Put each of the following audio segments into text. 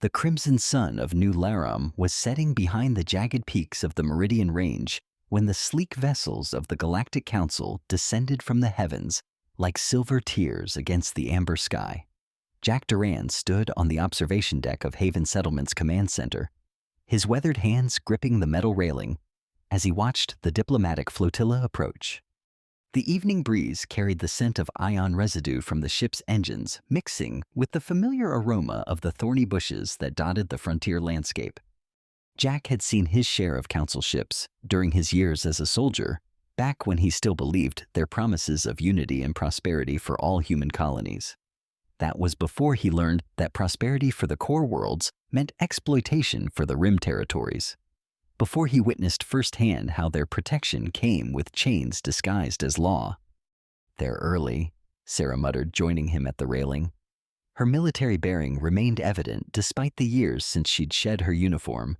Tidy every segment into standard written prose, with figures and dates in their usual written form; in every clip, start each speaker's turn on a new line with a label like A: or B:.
A: The crimson sun of New Laram was setting behind the jagged peaks of the Meridian Range when the sleek vessels of the Galactic Council descended from the heavens like silver tears against the amber sky. Jack Duran stood on the observation deck of Haven Settlement's command center, his weathered hands gripping the metal railing as he watched the diplomatic flotilla approach. The evening breeze carried the scent of ion residue from the ship's engines, mixing with the familiar aroma of the thorny bushes that dotted the frontier landscape. Jack had seen his share of Council ships during his years as a soldier, back when he still believed their promises of unity and prosperity for all human colonies. That was before he learned that prosperity for the core worlds meant exploitation for the rim territories. Before he witnessed firsthand how their protection came with chains disguised as law. "They're early," Sarah muttered, joining him at the railing. Her military bearing remained evident despite the years since she'd shed her uniform,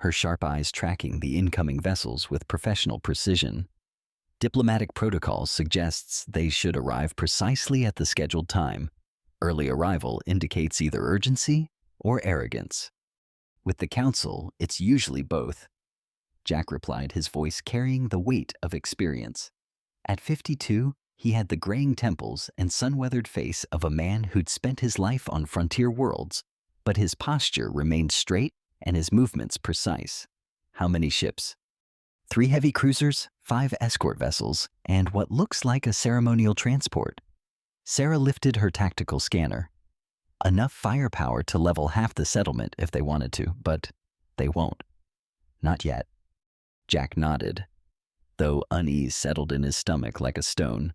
A: her sharp eyes tracking the incoming vessels with professional precision. Diplomatic protocol suggests they should arrive precisely at the scheduled time. Early arrival indicates either urgency or arrogance. With the Council, it's usually both. Jack replied, his voice carrying the weight of experience. At 52, he had the graying temples and sun-weathered face of a man who'd spent his life on frontier worlds, but his posture remained straight and his movements precise. How many ships? 3 heavy cruisers, 5 escort vessels, and what looks like a ceremonial transport. Sarah lifted her tactical scanner. Enough firepower to level half the settlement if they wanted to, but they won't. Not yet. Jack nodded, though unease settled in his stomach like a stone.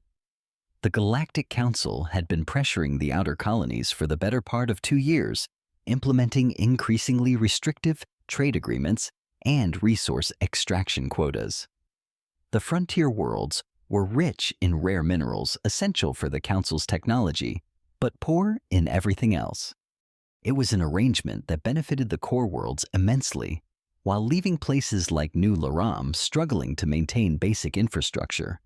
A: The Galactic Council had been pressuring the outer colonies for the better part of 2 years, implementing increasingly restrictive trade agreements and resource extraction quotas. The frontier worlds were rich in rare minerals essential for the Council's technology, but poor in everything else. It was an arrangement that benefited the core worlds immensely, while leaving places like New Laram struggling to maintain basic infrastructure.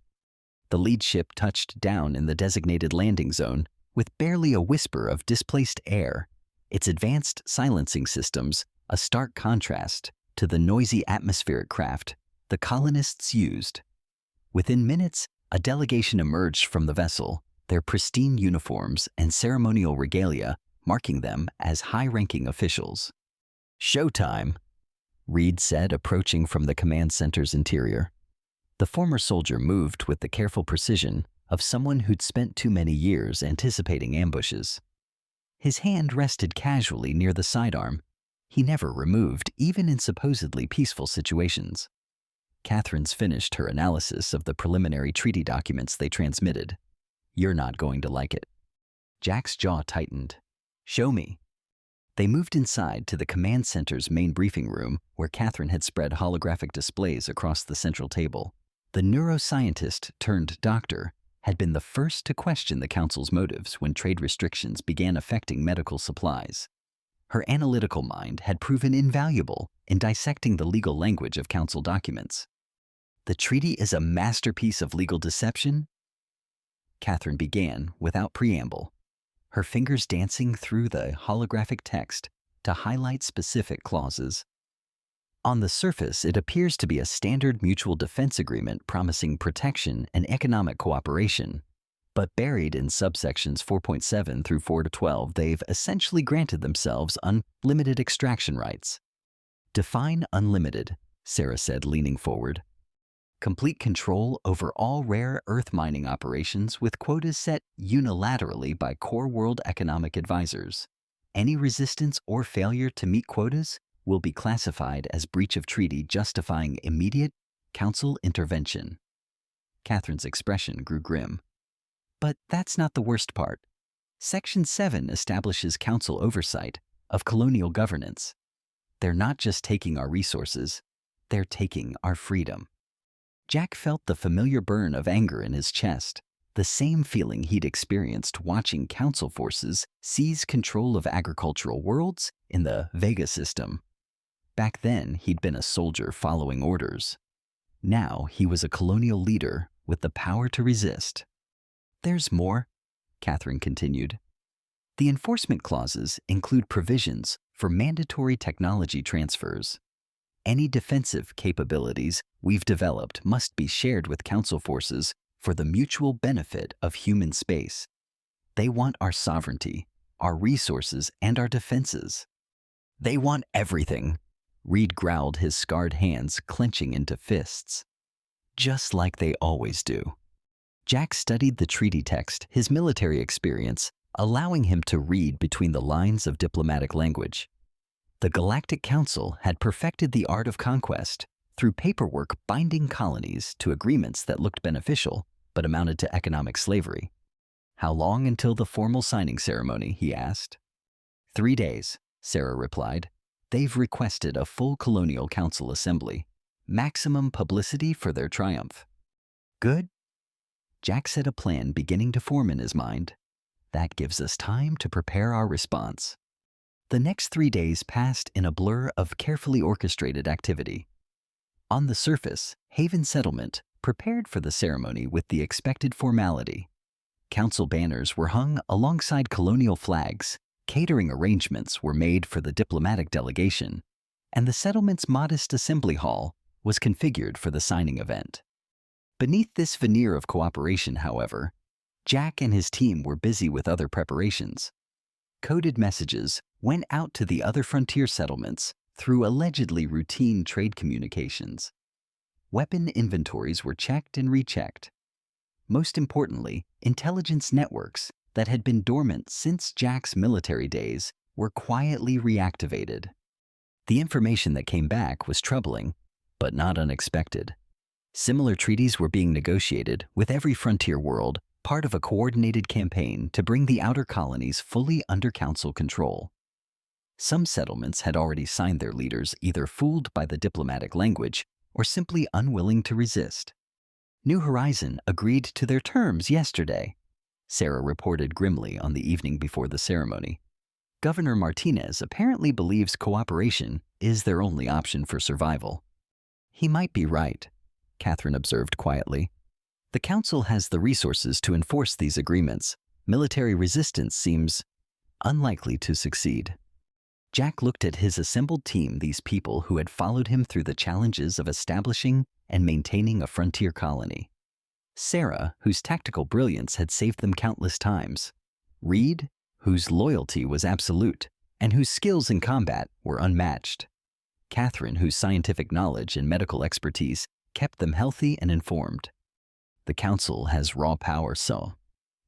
A: The lead ship touched down in the designated landing zone with barely a whisper of displaced air, its advanced silencing systems a stark contrast to the noisy atmospheric craft the colonists used. Within minutes, a delegation emerged from the vessel, their pristine uniforms and ceremonial regalia marking them as high-ranking officials. "Showtime," Reed said, approaching from the command center's interior. The former soldier moved with the careful precision of someone who'd spent too many years anticipating ambushes. His hand rested casually near the sidearm, he never removed even in supposedly peaceful situations. Catherine's finished her analysis of the preliminary treaty documents they transmitted. "You're not going to like it." Jack's jaw tightened. "Show me." They moved inside to the command center's main briefing room where Catherine had spread holographic displays across the central table. The neuroscientist turned doctor had been the first to question the Council's motives when trade restrictions began affecting medical supplies. Her analytical mind had proven invaluable in dissecting the legal language of Council documents. "The treaty is a masterpiece of legal deception," Catherine began without preamble, her fingers dancing through the holographic text to highlight specific clauses. On the surface, it appears to be a standard mutual defense agreement promising protection and economic cooperation. But buried in subsections 4.7 through 4-12, they've essentially granted themselves unlimited extraction rights. "Define unlimited," Sarah said, leaning forward. "Complete control over all rare earth mining operations with quotas set unilaterally by core world economic advisors. Any resistance or failure to meet quotas will be classified as breach of treaty justifying immediate Council intervention." Catherine's expression grew grim. "But that's not the worst part. Section 7 establishes Council oversight of colonial governance. They're not just taking our resources, they're taking our freedom." Jack felt the familiar burn of anger in his chest, the same feeling he'd experienced watching Council forces seize control of agricultural worlds in the Vega system. Back then, he'd been a soldier following orders. Now he was a colonial leader with the power to resist. "There's more," Catherine continued. "The enforcement clauses include provisions for mandatory technology transfers. Any defensive capabilities we've developed must be shared with Council forces for the mutual benefit of human space. They want our sovereignty, our resources, and our defenses. They want everything. Reed growled, his scarred hands clenching into fists. Just like they always do. Jack studied the treaty text, his military experience, allowing him to read between the lines of diplomatic language. The Galactic Council had perfected the art of conquest through paperwork binding colonies to agreements that looked beneficial but amounted to economic slavery. How long until the formal signing ceremony, he asked. 3 days, Sarah replied. They've requested a full Colonial Council assembly. Maximum publicity for their triumph. Good? Jack said, a plan beginning to form in his mind. That gives us time to prepare our response. The next 3 days passed in a blur of carefully orchestrated activity. On the surface, Haven Settlement prepared for the ceremony with the expected formality. Council banners were hung alongside colonial flags, catering arrangements were made for the diplomatic delegation, and the settlement's modest assembly hall was configured for the signing event. Beneath this veneer of cooperation, however, Jack and his team were busy with other preparations. Coded messages went out to the other frontier settlements through allegedly routine trade communications. Weapon inventories were checked and rechecked. Most importantly, intelligence networks that had been dormant since Jack's military days were quietly reactivated. The information that came back was troubling, but not unexpected. Similar treaties were being negotiated with every frontier world, part of a coordinated campaign to bring the outer colonies fully under Council control. Some settlements had already signed their leaders, either fooled by the diplomatic language or simply unwilling to resist. New Horizon agreed to their terms yesterday, Sarah reported grimly on the evening before the ceremony. Governor Martinez apparently believes cooperation is their only option for survival. He might be right, Catherine observed quietly. The Council has the resources to enforce these agreements. Military resistance seems unlikely to succeed. Jack looked at his assembled team, these people who had followed him through the challenges of establishing and maintaining a frontier colony. Sarah, whose tactical brilliance had saved them countless times. Reed, whose loyalty was absolute and whose skills in combat were unmatched. Catherine, whose scientific knowledge and medical expertise kept them healthy and informed. The Council has raw power, so,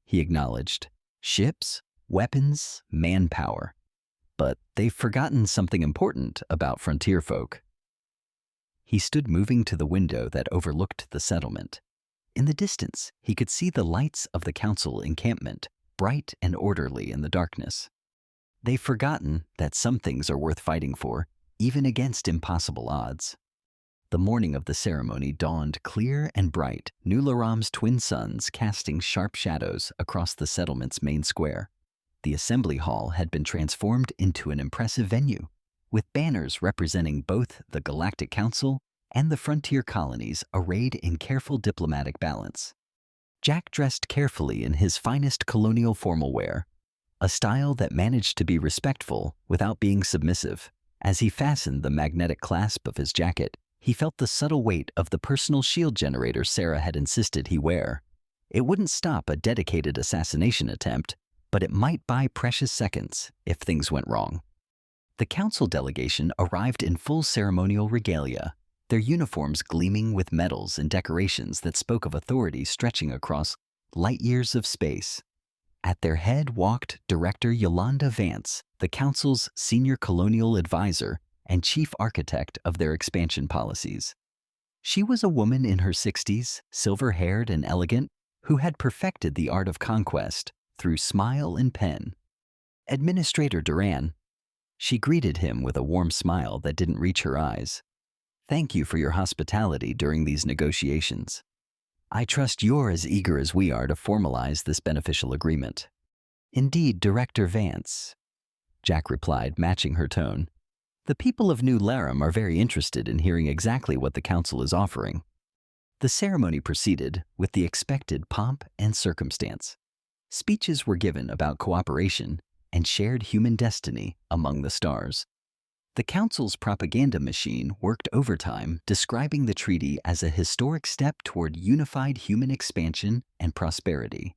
A: he acknowledged. Ships, weapons, manpower. But they've forgotten something important about frontier folk. He stood moving to the window that overlooked the settlement. In the distance, he could see the lights of the Council encampment, bright and orderly in the darkness. They've forgotten that some things are worth fighting for, even against impossible odds. The morning of the ceremony dawned clear and bright, New Laram's twin suns casting sharp shadows across the settlement's main square. The assembly hall had been transformed into an impressive venue, with banners representing both the Galactic Council and the frontier colonies arrayed in careful diplomatic balance. Jack dressed carefully in his finest colonial formal wear, a style that managed to be respectful without being submissive. As he fastened the magnetic clasp of his jacket, he felt the subtle weight of the personal shield generator Sarah had insisted he wear. It wouldn't stop a dedicated assassination attempt, but it might buy precious seconds if things went wrong. The Council delegation arrived in full ceremonial regalia, their uniforms gleaming with medals and decorations that spoke of authority stretching across light years of space. At their head walked Director Yolanda Vance, the Council's senior colonial advisor and chief architect of their expansion policies. She was a woman in her 60s, silver-haired and elegant, who had perfected the art of conquest through smile and pen. Administrator Duran. She greeted him with a warm smile that didn't reach her eyes. Thank you for your hospitality during these negotiations. I trust you're as eager as we are to formalize this beneficial agreement. Indeed, Director Vance, Jack replied, matching her tone. The people of New Laram are very interested in hearing exactly what the Council is offering. The ceremony proceeded with the expected pomp and circumstance. Speeches were given about cooperation, and shared human destiny among the stars. The Council's propaganda machine worked overtime, describing the treaty as a historic step toward unified human expansion and prosperity.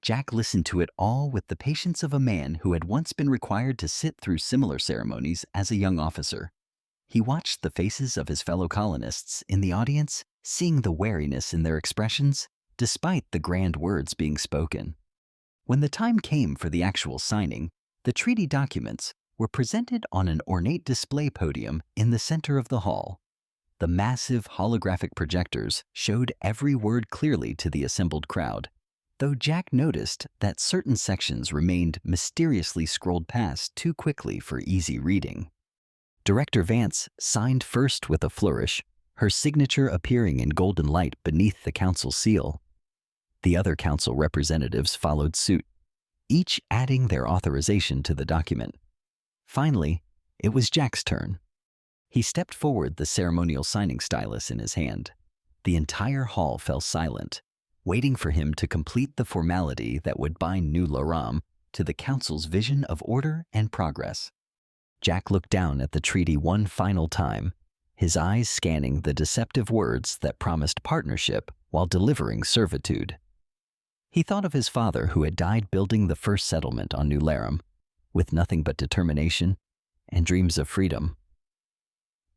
A: Jack listened to it all with the patience of a man who had once been required to sit through similar ceremonies as a young officer. He watched the faces of his fellow colonists in the audience, seeing the wariness in their expressions, despite the grand words being spoken. When the time came for the actual signing, the treaty documents were presented on an ornate display podium in the center of the hall. The massive holographic projectors showed every word clearly to the assembled crowd, though Jack noticed that certain sections remained mysteriously scrolled past too quickly for easy reading. Director Vance signed first with a flourish, her signature appearing in golden light beneath the council seal. The other council representatives followed suit, each adding their authorization to the document. Finally, it was Jack's turn. He stepped forward, the ceremonial signing stylus in his hand. The entire hall fell silent, waiting for him to complete the formality that would bind New Laram to the council's vision of order and progress. Jack looked down at the treaty one final time, his eyes scanning the deceptive words that promised partnership while delivering servitude. He thought of his father, who had died building the first settlement on New Laram, with nothing but determination and dreams of freedom.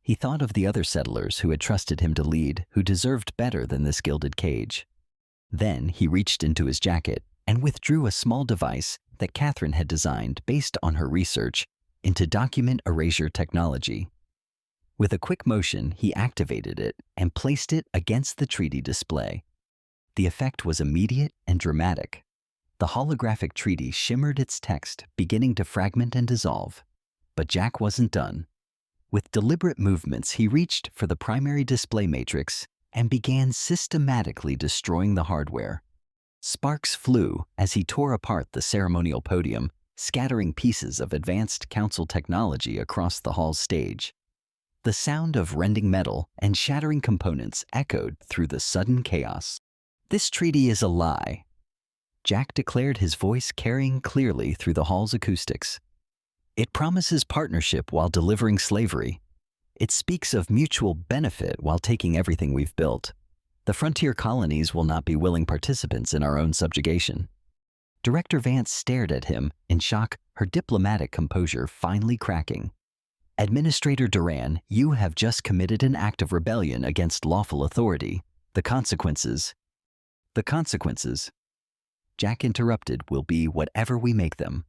A: He thought of the other settlers who had trusted him to lead, who deserved better than this gilded cage. Then he reached into his jacket and withdrew a small device that Catherine had designed based on her research into document erasure technology. With a quick motion, he activated it and placed it against the treaty display. The effect was immediate and dramatic. The holographic treaty shimmered its text, beginning to fragment and dissolve. But Jack wasn't done. With deliberate movements, he reached for the primary display matrix and began systematically destroying the hardware. Sparks flew as he tore apart the ceremonial podium, scattering pieces of advanced council technology across the hall's stage. The sound of rending metal and shattering components echoed through the sudden chaos. "This treaty is a lie," Jack declared, his voice carrying clearly through the hall's acoustics. "It promises partnership while delivering slavery. It speaks of mutual benefit while taking everything we've built. The frontier colonies will not be willing participants in our own subjugation." Director Vance stared at him in shock, her diplomatic composure finally cracking. "Administrator Duran, you have just committed an act of rebellion against lawful authority. The consequences..." "The consequences," Jack interrupted, "will be whatever we make them.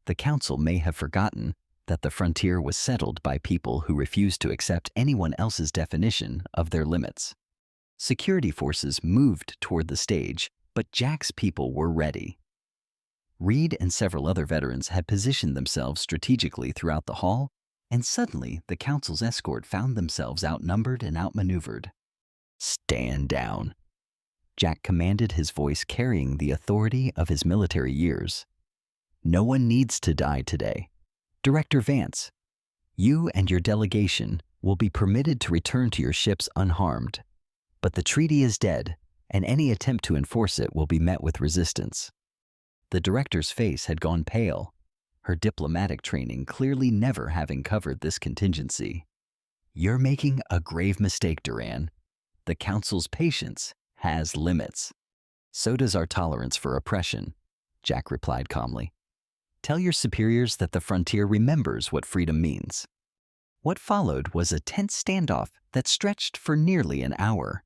A: The council may have forgotten that the frontier was settled by people who refused to accept anyone else's definition of their limits." Security forces moved toward the stage, but Jack's people were ready. Reed and several other veterans had positioned themselves strategically throughout the hall, and suddenly the council's escort found themselves outnumbered and outmaneuvered. "Stand down," Jack commanded, his voice carrying the authority of his military years. "No one needs to die today. Director Vance, you and your delegation will be permitted to return to your ships unharmed. But the treaty is dead, and any attempt to enforce it will be met with resistance." The director's face had gone pale, her diplomatic training clearly never having covered this contingency. "You're making a grave mistake, Duran. The council's patience has limits." "So does our tolerance for oppression," Jack replied calmly. "Tell your superiors that the frontier remembers what freedom means." What followed was a tense standoff that stretched for nearly an hour.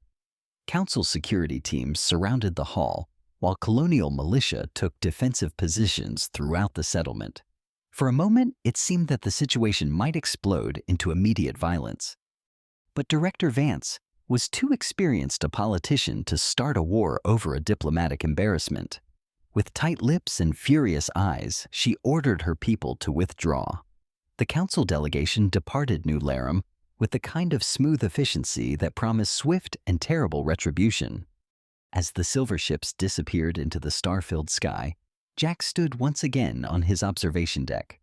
A: Council security teams surrounded the hall, while colonial militia took defensive positions throughout the settlement. For a moment, it seemed that the situation might explode into immediate violence. But Director Vance was too experienced a politician to start a war over a diplomatic embarrassment. With tight lips and furious eyes, she ordered her people to withdraw. The council delegation departed New Laram with the kind of smooth efficiency that promised swift and terrible retribution. As the silver ships disappeared into the star-filled sky, Jack stood once again on his observation deck,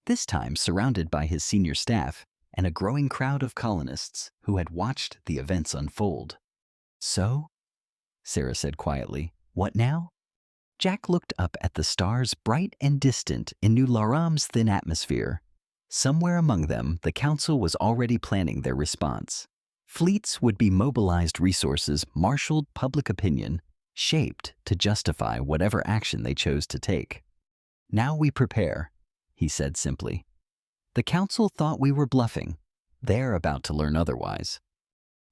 A: this time surrounded by his senior staff and a growing crowd of colonists who had watched the events unfold. "So?" Sarah said quietly. "What now?" Jack looked up at the stars bright and distant in New Laram's thin atmosphere. Somewhere among them, the council was already planning their response. Fleets would be mobilized, resources marshaled, public opinion shaped to justify whatever action they chose to take. "Now we prepare," he said simply. The council thought we were bluffing. They're about to learn otherwise.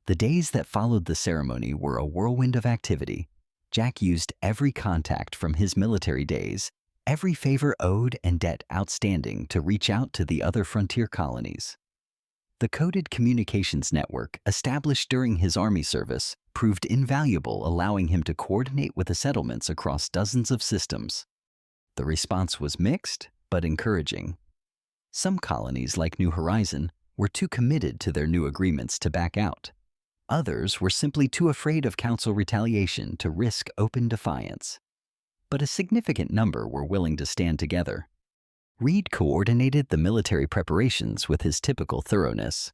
A: The days that followed the ceremony were a whirlwind of activity. Jack used every contact from his military days, every favor owed and debt outstanding to reach out to the other frontier colonies. The coded communications network established during his army service proved invaluable, allowing him to coordinate with the settlements across dozens of systems. The response was mixed, but encouraging. Some colonies, like New Horizon, were too committed to their new agreements to back out. Others were simply too afraid of council retaliation to risk open defiance. But a significant number were willing to stand together. Reed coordinated the military preparations with his typical thoroughness.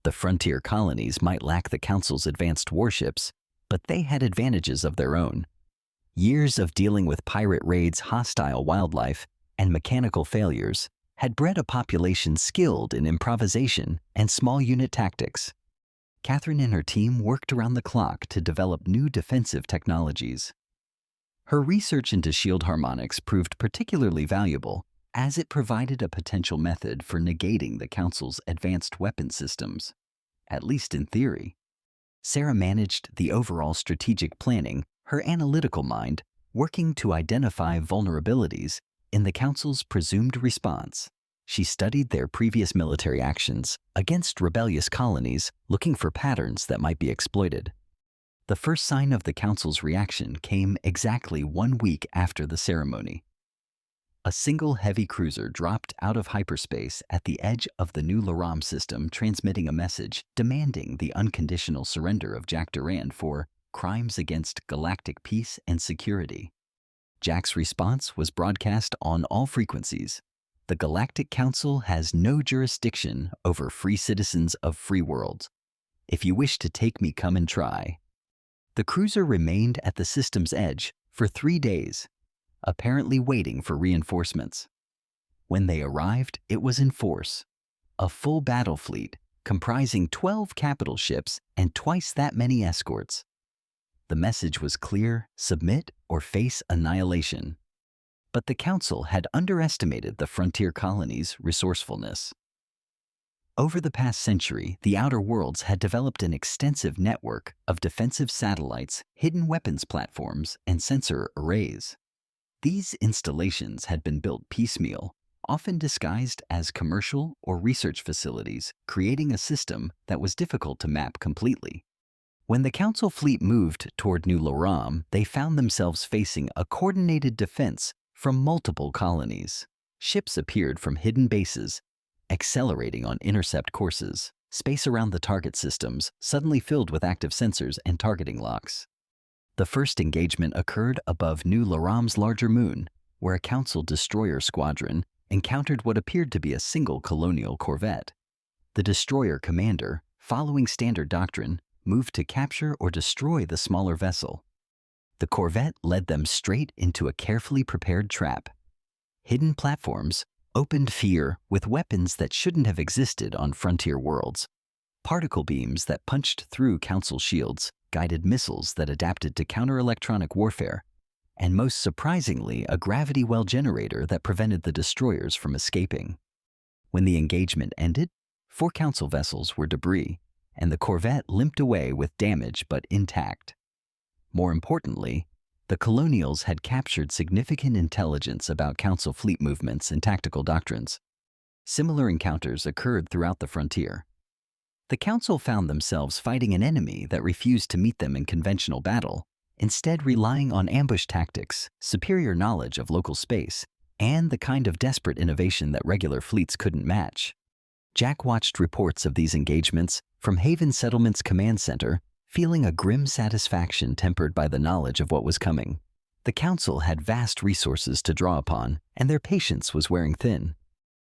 A: The frontier colonies might lack the council's advanced warships, but they had advantages of their own. Years of dealing with pirate raids, hostile wildlife, and mechanical failures had bred a population skilled in improvisation and small unit tactics. Catherine and her team worked around the clock to develop new defensive technologies. Her research into shield harmonics proved particularly valuable, as it provided a potential method for negating the Council's advanced weapon systems, at least in theory. Sarah managed the overall strategic planning, her analytical mind working to identify vulnerabilities in the Council's presumed response. She studied their previous military actions against rebellious colonies, looking for patterns that might be exploited. The first sign of the Council's reaction came exactly 1 week after the ceremony. A single heavy cruiser dropped out of hyperspace at the edge of the New Laram system, transmitting a message demanding the unconditional surrender of Jack Durand for crimes against galactic peace and security. Jack's response was broadcast on all frequencies. The Galactic Council has no jurisdiction over free citizens of free worlds. If you wish to take me, come and try. The cruiser remained at the system's edge for 3 days, apparently waiting for reinforcements. When they arrived, it was in force. A full battle fleet comprising 12 capital ships and twice that many escorts. The message was clear: submit or face annihilation. But the Council had underestimated the frontier colonies' resourcefulness. Over the past century, the Outer Worlds had developed an extensive network of defensive satellites, hidden weapons platforms, and sensor arrays. These installations had been built piecemeal, often disguised as commercial or research facilities, creating a system that was difficult to map completely. When the Council fleet moved toward New Laram, they found themselves facing a coordinated defense from multiple colonies. Ships appeared from hidden bases, accelerating on intercept courses. Space around the target systems suddenly filled with active sensors and targeting locks. The first engagement occurred above New Laram's larger moon, where a Council destroyer squadron encountered what appeared to be a single colonial corvette. The destroyer commander, following standard doctrine, moved to capture or destroy the smaller vessel. The corvette led them straight into a carefully prepared trap. Hidden platforms opened fear with weapons that shouldn't have existed on frontier worlds. Particle beams that punched through Council shields, guided missiles that adapted to counter-electronic warfare, and most surprisingly, a gravity well generator that prevented the destroyers from escaping. When the engagement ended, 4 Council vessels were debris, and the corvette limped away with damage but intact. More importantly, the Colonials had captured significant intelligence about Council fleet movements and tactical doctrines. Similar encounters occurred throughout the frontier. The Council found themselves fighting an enemy that refused to meet them in conventional battle, instead relying on ambush tactics, superior knowledge of local space, and the kind of desperate innovation that regular fleets couldn't match. Jack watched reports of these engagements from Haven Settlement's command center, feeling a grim satisfaction tempered by the knowledge of what was coming. The Council had vast resources to draw upon, and their patience was wearing thin.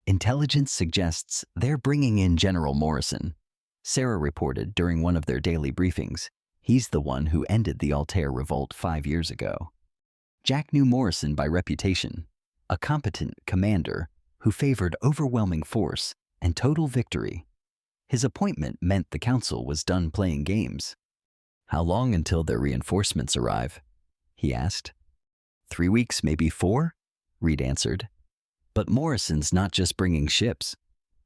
A: Intelligence suggests they're bringing in General Morrison, Sarah reported during one of their daily briefings. He's the one who ended the Altair revolt 5 years ago. Jack knew Morrison by reputation, a competent commander who favored overwhelming force and total victory. His appointment meant the council was done playing games. "How long until their reinforcements arrive?" he asked. 3 weeks, maybe 4, Reed answered. But Morrison's not just bringing ships.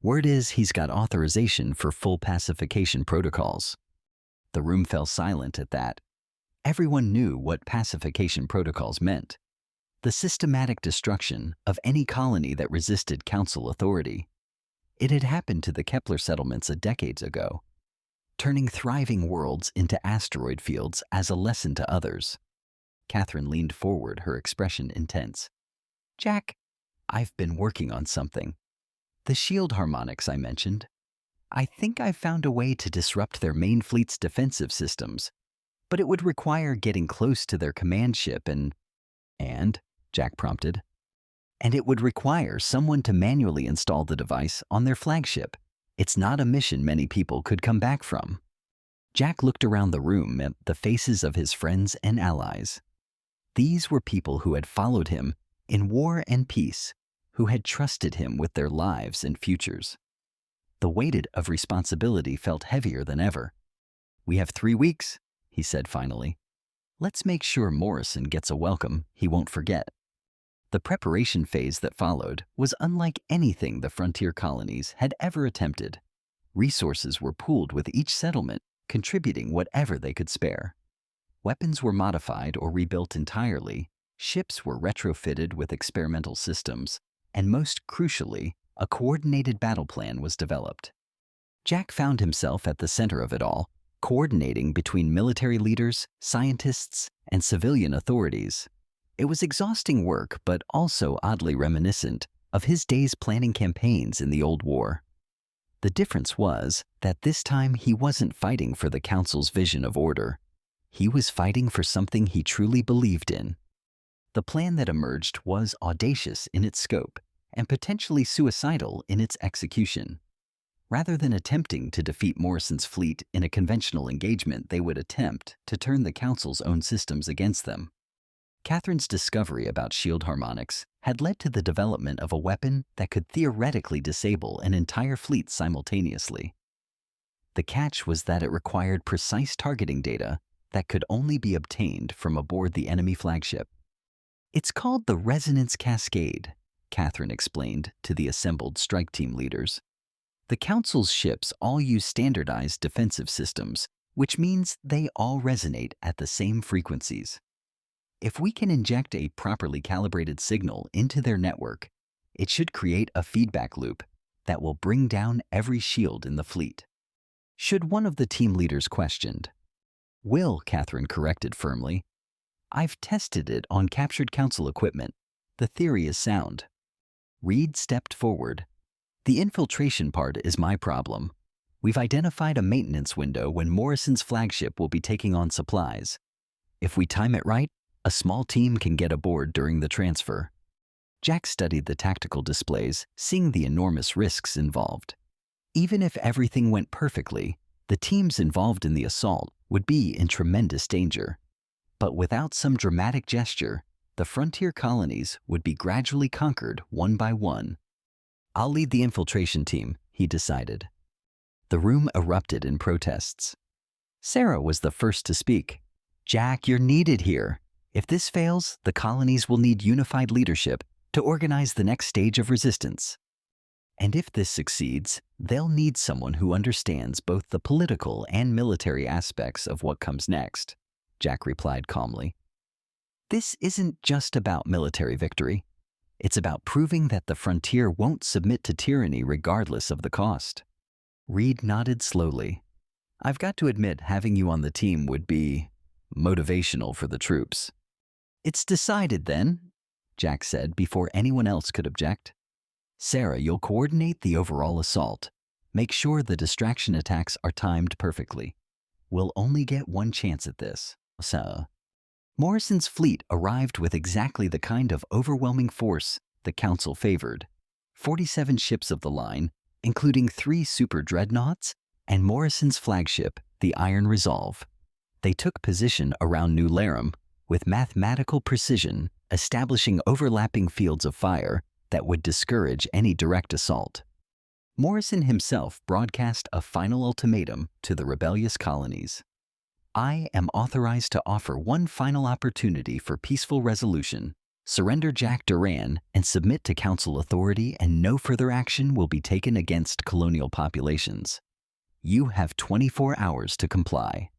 A: Word is he's got authorization for full pacification protocols. The room fell silent at that. Everyone knew what pacification protocols meant: the systematic destruction of any colony that resisted council authority. It had happened to the Kepler settlements decades ago, turning thriving worlds into asteroid fields as a lesson to others. Catherine leaned forward, her expression intense. "Jack, I've been working on something. The shield harmonics I mentioned. I think I've found a way to disrupt their main fleet's defensive systems, but it would require getting close to their command ship and, Jack prompted. And it would require someone to manually install the device on their flagship. It's not a mission many people could come back from." Jack looked around the room at the faces of his friends and allies. These were people who had followed him in war and peace, who had trusted him with their lives and futures. The weight of responsibility felt heavier than ever. "We have 3 weeks, he said finally. "Let's make sure Morrison gets a welcome he won't forget." The preparation phase that followed was unlike anything the frontier colonies had ever attempted. Resources were pooled with each settlement, contributing whatever they could spare. Weapons were modified or rebuilt entirely, ships were retrofitted with experimental systems, and most crucially, a coordinated battle plan was developed. Jack found himself at the center of it all, coordinating between military leaders, scientists, and civilian authorities. It was exhausting work, but also oddly reminiscent of his days planning campaigns in the old war. The difference was that this time he wasn't fighting for the Council's vision of order. He was fighting for something he truly believed in. The plan that emerged was audacious in its scope and potentially suicidal in its execution. Rather than attempting to defeat Morrison's fleet in a conventional engagement, they would attempt to turn the Council's own systems against them. Catherine's discovery about shield harmonics had led to the development of a weapon that could theoretically disable an entire fleet simultaneously. The catch was that it required precise targeting data that could only be obtained from aboard the enemy flagship. "It's called the Resonance Cascade," Catherine explained to the assembled strike team leaders. "The Council's ships all use standardized defensive systems, which means they all resonate at the same frequencies. If we can inject a properly calibrated signal into their network, it should create a feedback loop that will bring down every shield in the fleet." Should one of the team leaders questioned. "Will," Catherine corrected firmly. "I've tested it on captured Council equipment. The theory is sound." Reed stepped forward. "The infiltration part is my problem. We've identified a maintenance window when Morrison's flagship will be taking on supplies. If we time it right, a small team can get aboard during the transfer." Jack studied the tactical displays, seeing the enormous risks involved. Even if everything went perfectly, the teams involved in the assault would be in tremendous danger. But without some dramatic gesture, the frontier colonies would be gradually conquered one by one. "I'll lead the infiltration team," he decided. The room erupted in protests. Sarah was the first to speak. "Jack, you're needed here. If this fails, the colonies will need unified leadership to organize the next stage of resistance. And if this succeeds, they'll need someone who understands both the political and military aspects of what comes next," Jack replied calmly. "This isn't just about military victory. It's about proving that the frontier won't submit to tyranny regardless of the cost." Reed nodded slowly. "I've got to admit, having you on the team would be motivational for the troops." "It's decided then," Jack said before anyone else could object. "Sarah, you'll coordinate the overall assault. Make sure the distraction attacks are timed perfectly. We'll only get one chance at this." Morrison's fleet arrived with exactly the kind of overwhelming force the Council favored. 47 ships of the line, including 3 super dreadnoughts and Morrison's flagship, the Iron Resolve. They took position around New Laram, with mathematical precision, establishing overlapping fields of fire that would discourage any direct assault. Morrison himself broadcast a final ultimatum to the rebellious colonies. "I am authorized to offer one final opportunity for peaceful resolution. Surrender Jack Duran and submit to council authority, and no further action will be taken against colonial populations. You have 24 hours to comply."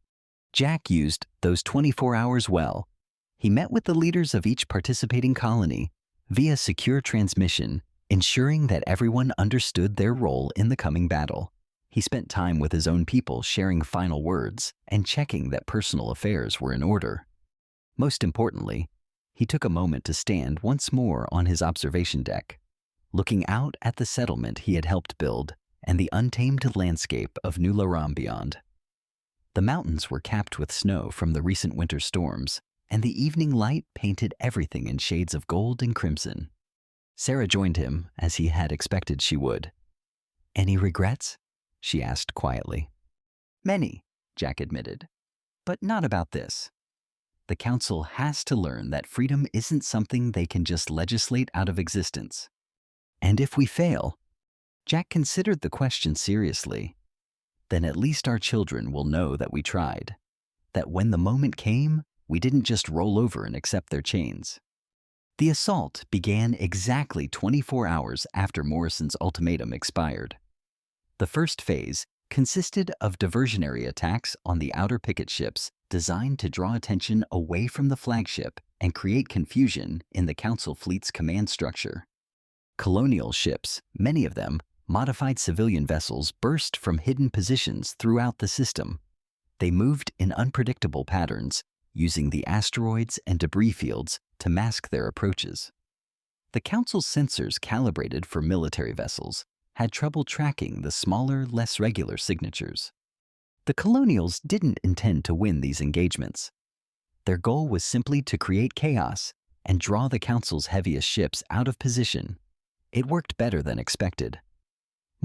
A: Jack used those 24 hours well. He met with the leaders of each participating colony via secure transmission, ensuring that everyone understood their role in the coming battle. He spent time with his own people, sharing final words and checking that personal affairs were in order. Most importantly, he took a moment to stand once more on his observation deck, looking out at the settlement he had helped build and the untamed landscape of New Laram beyond. The mountains were capped with snow from the recent winter storms, and the evening light painted everything in shades of gold and crimson. Sarah joined him, as he had expected she would. "Any regrets?" she asked quietly. "Many," Jack admitted, "but not about this. The council has to learn that freedom isn't something they can just legislate out of existence. And if we fail," Jack considered the question seriously, "then at least our children will know that we tried, that when the moment came, we didn't just roll over and accept their chains." The assault began exactly 24 hours after Morrison's ultimatum expired. The first phase consisted of diversionary attacks on the outer picket ships designed to draw attention away from the flagship and create confusion in the council fleet's command structure. Colonial ships, many of them modified civilian vessels, burst from hidden positions throughout the system. They moved in unpredictable patterns, using the asteroids and debris fields to mask their approaches. The Council's sensors, calibrated for military vessels, had trouble tracking the smaller, less regular signatures. The Colonials didn't intend to win these engagements. Their goal was simply to create chaos and draw the Council's heaviest ships out of position. It worked better than expected.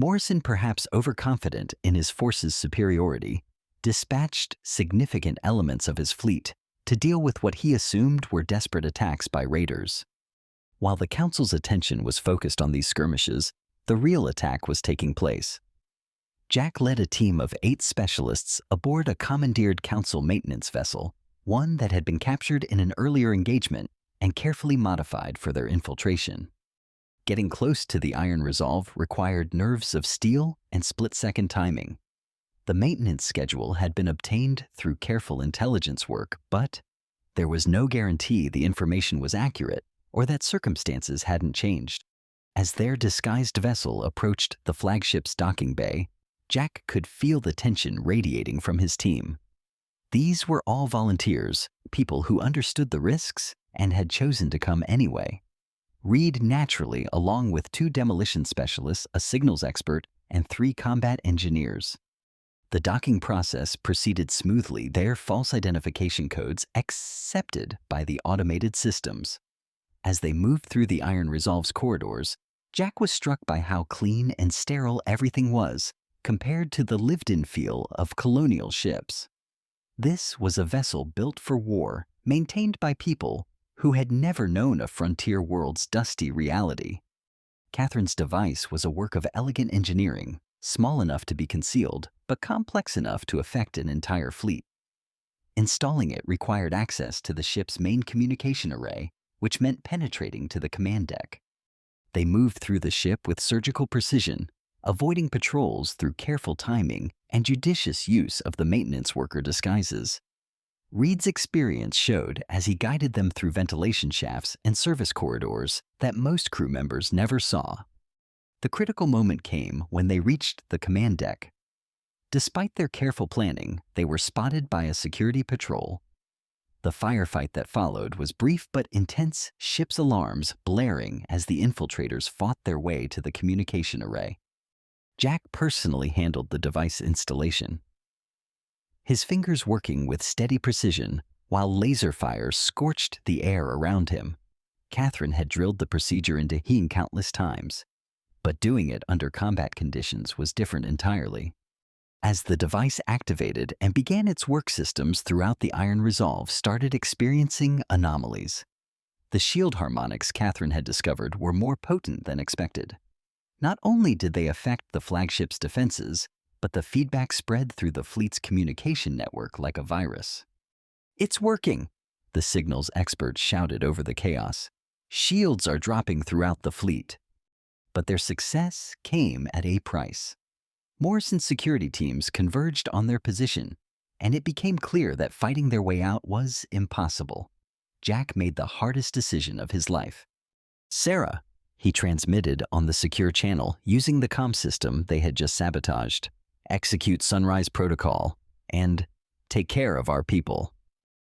A: Morrison, perhaps overconfident in his force's superiority, dispatched significant elements of his fleet to deal with what he assumed were desperate attacks by raiders. While the Council's attention was focused on these skirmishes, the real attack was taking place. Jack led a team of 8 specialists aboard a commandeered Council maintenance vessel, one that had been captured in an earlier engagement and carefully modified for their infiltration. Getting close to the Iron Resolve required nerves of steel and split-second timing. The maintenance schedule had been obtained through careful intelligence work, but there was no guarantee the information was accurate or that circumstances hadn't changed. As their disguised vessel approached the flagship's docking bay, Jack could feel the tension radiating from his team. These were all volunteers, people who understood the risks and had chosen to come anyway. Reed naturally, along with 2 demolition specialists, a signals expert, and 3 combat engineers. The docking process proceeded smoothly, their false identification codes accepted by the automated systems. As they moved through the Iron Resolve's corridors, Jack was struck by how clean and sterile everything was compared to the lived-in feel of colonial ships. This was a vessel built for war, maintained by people who had never known a frontier world's dusty reality. Catherine's device was a work of elegant engineering, small enough to be concealed, but complex enough to affect an entire fleet. Installing it required access to the ship's main communication array, which meant penetrating to the command deck. They moved through the ship with surgical precision, avoiding patrols through careful timing and judicious use of the maintenance worker disguises. Reed's experience showed, as he guided them through ventilation shafts and service corridors, that most crew members never saw. The critical moment came when they reached the command deck. Despite their careful planning, they were spotted by a security patrol. The firefight that followed was brief but intense, ship's alarms blaring as the infiltrators fought their way to the communication array. Jack personally handled the device installation, his fingers working with steady precision while laser fire scorched the air around him. Catherine had drilled the procedure into him countless times, but doing it under combat conditions was different entirely. As the device activated and began its work, systems throughout the Iron Resolve started experiencing anomalies. The shield harmonics Catherine had discovered were more potent than expected. Not only did they affect the flagship's defenses, but the feedback spread through the fleet's communication network like a virus. "It's working!" the signals expert shouted over the chaos. "Shields are dropping throughout the fleet." But their success came at a price. Morrison's security teams converged on their position, and it became clear that fighting their way out was impossible. Jack made the hardest decision of his life. "Sarah," he transmitted on the secure channel using the comm system they had just sabotaged, "execute Sunrise Protocol and take care of our people."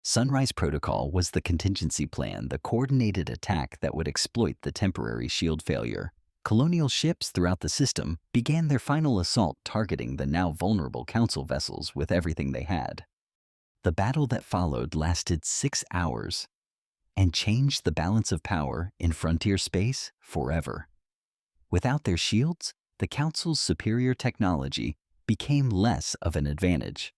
A: Sunrise Protocol was the contingency plan, the coordinated attack that would exploit the temporary shield failure. Colonial ships throughout the system began their final assault, targeting the now vulnerable Council vessels with everything they had. The battle that followed lasted 6 hours and changed the balance of power in frontier space forever. Without their shields, the Council's superior technology became less of an advantage.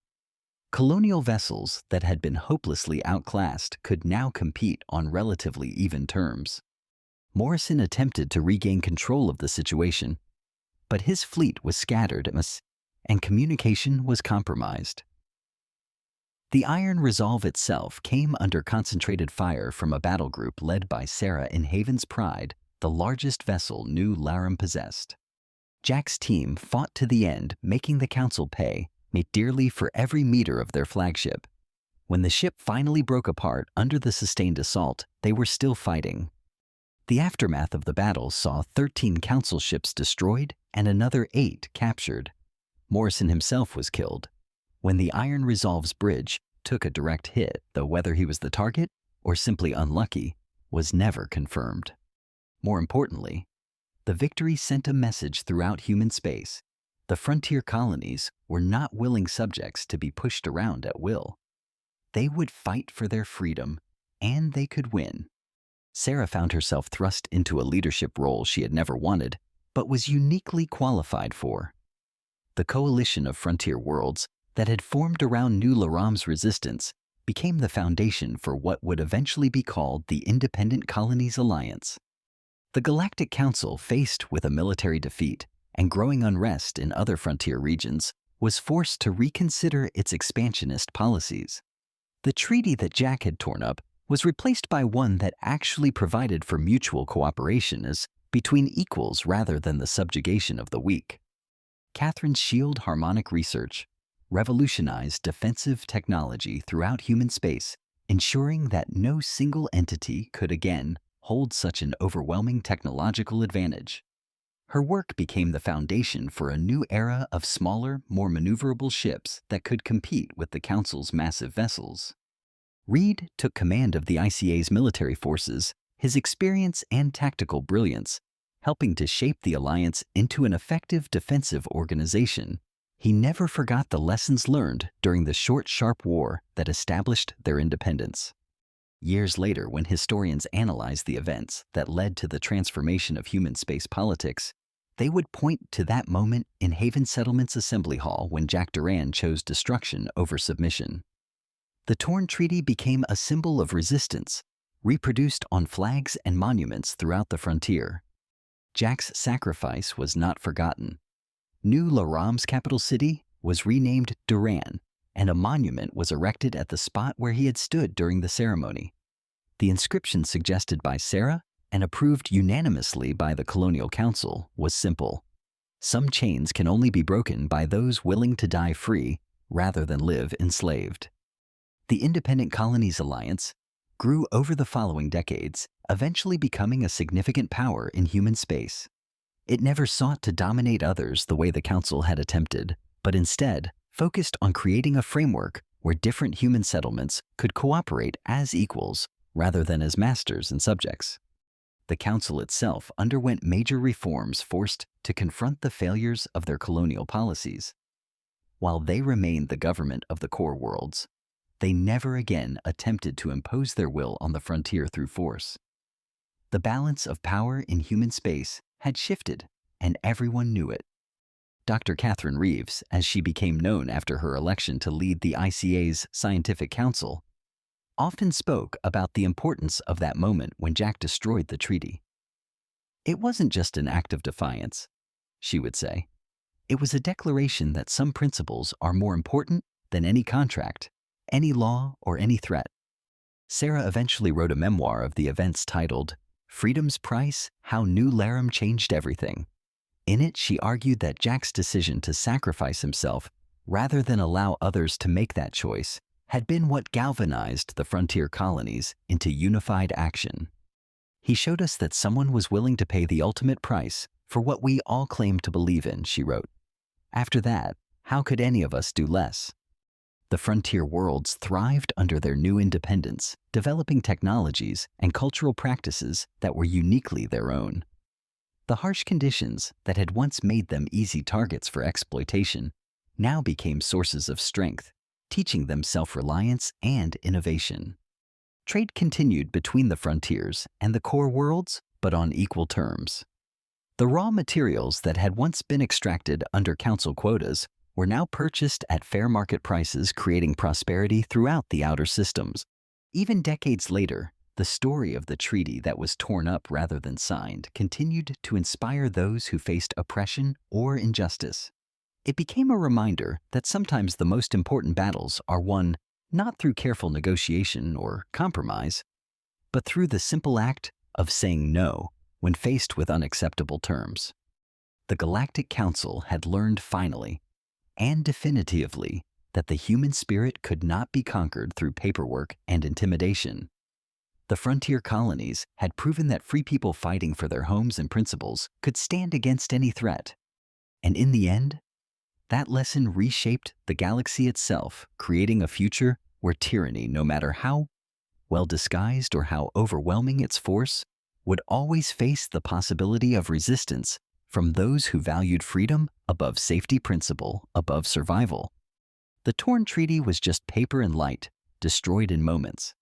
A: Colonial vessels that had been hopelessly outclassed could now compete on relatively even terms. Morrison attempted to regain control of the situation, but his fleet was scattered and communication was compromised. The Iron Resolve itself came under concentrated fire from a battle group led by Sarah in Haven's Pride, the largest vessel New Laram possessed. Jack's team fought to the end, making the Council pay dearly for every meter of their flagship. When the ship finally broke apart under the sustained assault, they were still fighting. The aftermath of the battle saw 13 Council ships destroyed and another 8 captured. Morrison himself was killed when the Iron Resolve's bridge took a direct hit, though whether he was the target or simply unlucky was never confirmed. More importantly, the victory sent a message throughout human space. The frontier colonies were not willing subjects to be pushed around at will. They would fight for their freedom, and they could win. Sarah found herself thrust into a leadership role she had never wanted, but was uniquely qualified for. The coalition of frontier worlds that had formed around New Laram's resistance became the foundation for what would eventually be called the Independent Colonies Alliance. The Galactic Council, faced with a military defeat and growing unrest in other frontier regions, was forced to reconsider its expansionist policies. The treaty that Jack had torn up was replaced by one that actually provided for mutual cooperation as between equals rather than the subjugation of the weak. Catherine's shield harmonic research revolutionized defensive technology throughout human space, ensuring that no single entity could again hold such an overwhelming technological advantage. Her work became the foundation for a new era of smaller, more maneuverable ships that could compete with the Council's massive vessels. Reed took command of the ICA's military forces, his experience and tactical brilliance helping to shape the alliance into an effective defensive organization. He never forgot the lessons learned during the short, sharp war that established their independence. Years later, when historians analyze the events that led to the transformation of human space politics, they would point to that moment in Haven Settlement's assembly hall when Jack Duran chose destruction over submission. The torn treaty became a symbol of resistance, reproduced on flags and monuments throughout the frontier. Jack's sacrifice was not forgotten. New Laram's capital city was renamed Duran, and a monument was erected at the spot where he had stood during the ceremony. The inscription suggested by Sarah and approved unanimously by the Colonial Council was simple: "Some chains can only be broken by those willing to die free rather than live enslaved." The Independent Colonies Alliance grew over the following decades, eventually becoming a significant power in human space. It never sought to dominate others the way the Council had attempted, but instead focused on creating a framework where different human settlements could cooperate as equals rather than as masters and subjects. The Council itself underwent major reforms forced to confront the failures of their colonial policies. While they remained the government of the core worlds, they never again attempted to impose their will on the frontier through force. The balance of power in human space had shifted, and everyone knew it. Dr. Catherine Reeves, as she became known after her election to lead the ICA's Scientific Council, often spoke about the importance of that moment when Jack destroyed the treaty. It wasn't just an act of defiance, she would say. It was a declaration that some principles are more important than any contract, any law, or any threat. Sarah eventually wrote a memoir of the events titled Freedom's Price: How New Laram Changed Everything. In it, she argued that Jack's decision to sacrifice himself rather than allow others to make that choice had been what galvanized the frontier colonies into unified action. He showed us that someone was willing to pay the ultimate price for what we all claim to believe in, she wrote. After that, how could any of us do less? The frontier worlds thrived under their new independence, developing technologies and cultural practices that were uniquely their own. The harsh conditions that had once made them easy targets for exploitation now became sources of strength, teaching them self-reliance and innovation. Trade continued between the frontiers and the core worlds, but on equal terms. The raw materials that had once been extracted under council quotas were now purchased at fair market prices, creating prosperity throughout the outer systems. Even decades later, the story of the treaty that was torn up rather than signed continued to inspire those who faced oppression or injustice. It became a reminder that sometimes the most important battles are won not through careful negotiation or compromise, but through the simple act of saying no when faced with unacceptable terms. The Galactic Council had learned finally and definitively that the human spirit could not be conquered through paperwork and intimidation. The frontier colonies had proven that free people fighting for their homes and principles could stand against any threat. And in the end, that lesson reshaped the galaxy itself, creating a future where tyranny, no matter how well disguised or how overwhelming its force, would always face the possibility of resistance from those who valued freedom above safety, principle above survival. The torn treaty was just paper and light, destroyed in moments.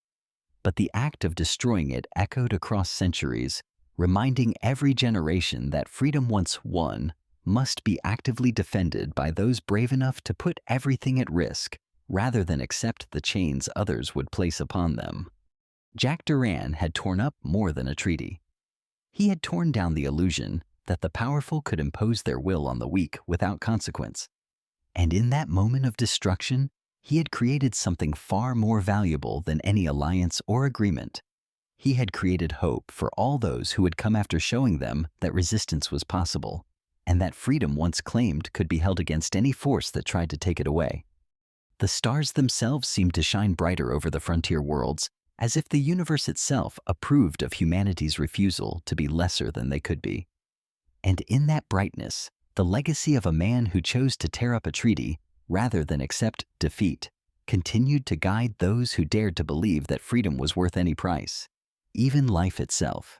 A: But the act of destroying it echoed across centuries, reminding every generation that freedom once won must be actively defended by those brave enough to put everything at risk rather than accept the chains others would place upon them. Jack Duran had torn up more than a treaty. He had torn down the illusion that the powerful could impose their will on the weak without consequence. And in that moment of destruction, he had created something far more valuable than any alliance or agreement. He had created hope for all those who would come after, showing them that resistance was possible, and that freedom once claimed could be held against any force that tried to take it away. The stars themselves seemed to shine brighter over the frontier worlds, as if the universe itself approved of humanity's refusal to be lesser than they could be. And in that brightness, the legacy of a man who chose to tear up a treaty rather than accept defeat continued to guide those who dared to believe that freedom was worth any price, even life itself.